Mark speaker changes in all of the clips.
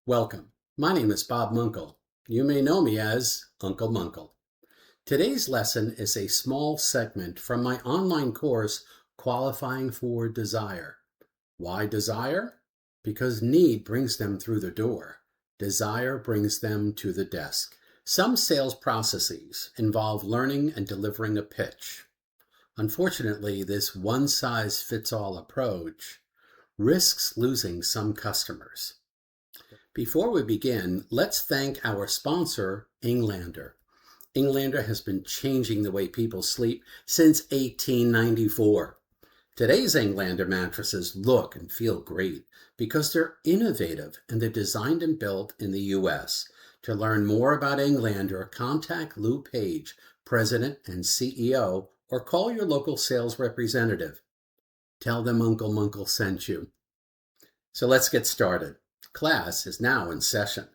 Speaker 1: Welcome. My name is Bob Muenkel. You may know me as UncleMuenkel. Today's lesson is a small segment from my online course, Qualifying for Desire. Why desire? Because need brings them through the door. Desire brings them to the desk. Some sales processes involve learning and delivering a pitch. Unfortunately, this one-size-fits-all approach risks losing some customers. Before we begin, let's thank our sponsor, Englander. Englander has been changing the way people sleep since 1894. Today's Englander mattresses look and feel great because they're innovative and they're designed and built in the U.S. To learn more about Englander, contact Lou Page, President and CEO, or call your local sales representative. Tell them UncleMuenkel sent you. So let's get started. Class is now in session.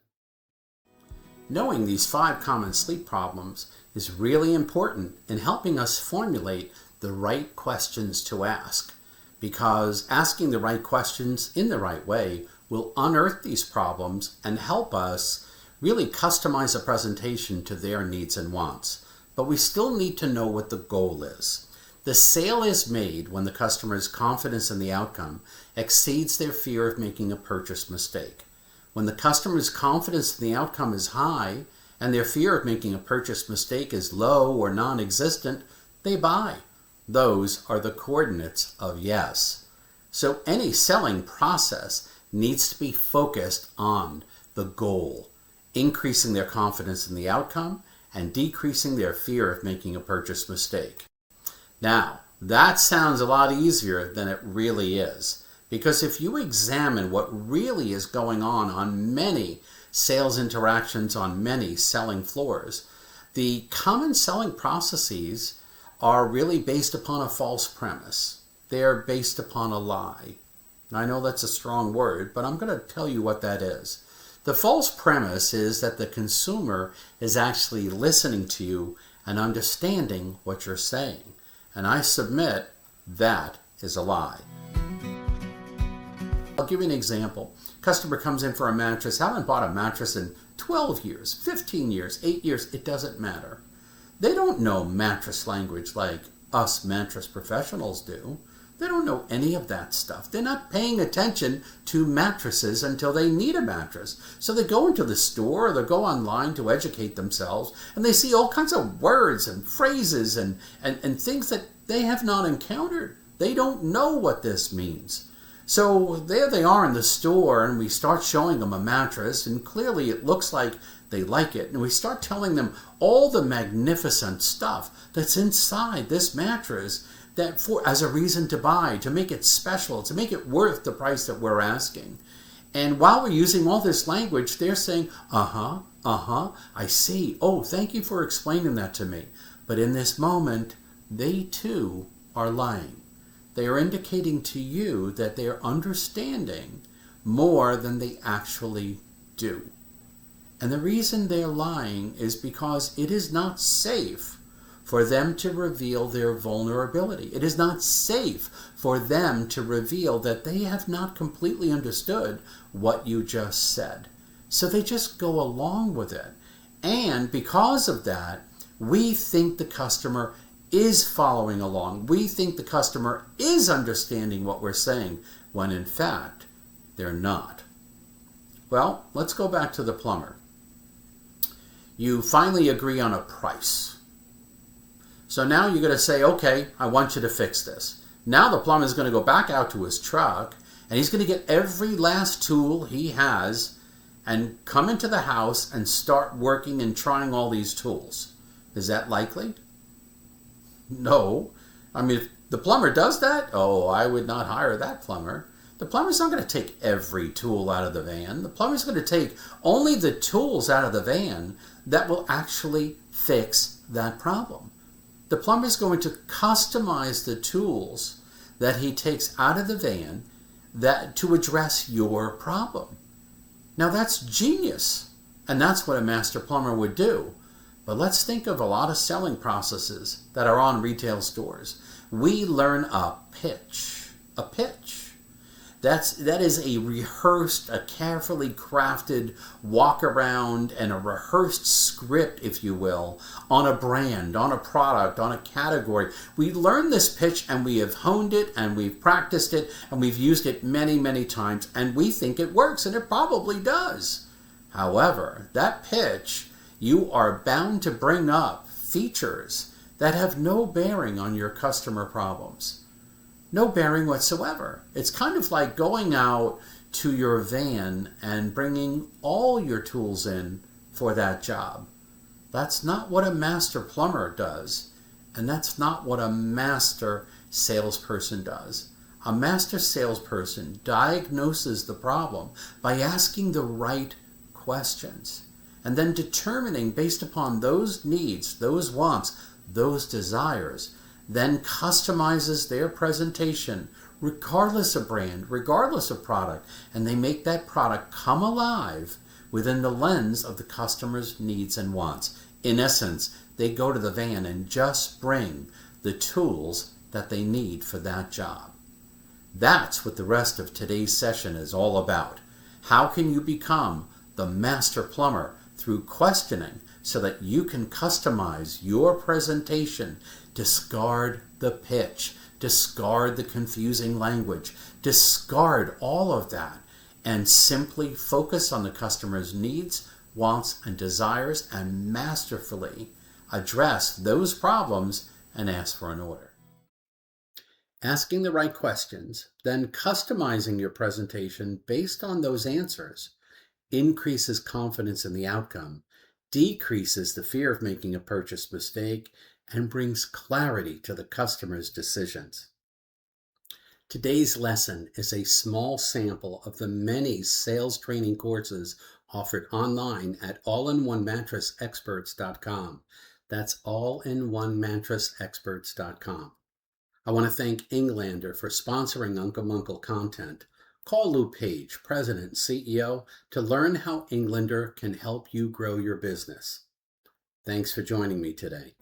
Speaker 1: Knowing these 5 common sleep problems is really important in helping us formulate the right questions to ask, because asking the right questions in the right way will unearth these problems and help us really customize a presentation to their needs and wants. But we still need to know what the goal is. The sale is made when the customer's confidence in the outcome exceeds their fear of making a purchase mistake. When the customer's confidence in the outcome is high and their fear of making a purchase mistake is low or non-existent, they buy. Those are the coordinates of yes. So any selling process needs to be focused on the goal, increasing their confidence in the outcome and decreasing their fear of making a purchase mistake. Now, that sounds a lot easier than it really is, because if you examine what really is going on many sales interactions on many selling floors, the common selling processes are really based upon a false premise. They're based upon a lie. I know that's a strong word, but I'm going to tell you what that is. The false premise is that the consumer is actually listening to you and understanding what you're saying. And I submit that is a lie. I'll give you an example. Customer comes in for a mattress, haven't bought a mattress in 12 years, 15 years, 8 years, it doesn't matter. They don't know mattress language like us mattress professionals do. They don't know any of that stuff. They're not paying attention to mattresses until they need a mattress. So they go into the store or they go online to educate themselves, and they see all kinds of words and phrases and things that they have not encountered. They don't know what this means. So there they are in the store, and we start showing them a mattress, and clearly it looks like they like it. And we start telling them all the magnificent stuff that's inside this mattress that as a reason to buy, to make it special, to make it worth the price that we're asking. And while we're using all this language, they're saying, I see. Oh, thank you for explaining that to me. But in this moment, they too are lying. They are indicating to you that they are understanding more than they actually do. And the reason they're lying is because it is not safe for them to reveal their vulnerability. It is not safe for them to reveal that they have not completely understood what you just said. So they just go along with it. And because of that, we think the customer is following along. We think the customer is understanding what we're saying, when in fact, they're not. Well, let's go back to the plumber. You finally agree on a price. So now you're going to say, okay, I want you to fix this. Now the plumber is going to go back out to his truck, and he's going to get every last tool he has and come into the house and start working and trying all these tools. Is that likely? No. I mean, if the plumber does that, I would not hire that plumber. The plumber's not going to take every tool out of the van. The plumber's going to take only the tools out of the van that will actually fix that problem. The plumber's going to customize the tools that he takes out of the van to address your problem. Now that's genius, and that's what a master plumber would do. But let's think of a lot of selling processes that are on retail stores. We learn a pitch. That is a rehearsed, a carefully crafted walk around and a rehearsed script, if you will, on a brand, on a product, on a category. We learned this pitch and we have honed it and we've practiced it and we've used it many, many times, and we think it works, and it probably does. However, that pitch, you are bound to bring up features that have no bearing on your customer problems. No bearing whatsoever. It's kind of like going out to your van and bringing all your tools in for that job. That's not what a master plumber does, and that's not what a master salesperson does. A master salesperson diagnoses the problem by asking the right questions and then determining, based upon those needs, those wants, those desires, then customizes their presentation regardless of brand, regardless of product, and they make that product come alive within the lens of the customer's needs and wants. In essence, they go to the van and just bring the tools that they need for that job. That's what the rest of today's session is all about. How can you become the master plumber through questioning so that you can customize your presentation, discard the pitch, discard the confusing language, discard all of that, and simply focus on the customer's needs, wants, and desires, and masterfully address those problems and ask for an order. Asking the right questions, then customizing your presentation based on those answers, increases confidence in the outcome, decreases the fear of making a purchase mistake, and brings clarity to the customer's decisions. Today's lesson is a small sample of the many sales training courses offered online at allinonemattressexperts.com. That's allinonemattressexperts.com. I want to thank Englander for sponsoring UncleMuenkel content. Call Lou Page, President and CEO, to learn how Englander can help you grow your business. Thanks for joining me today.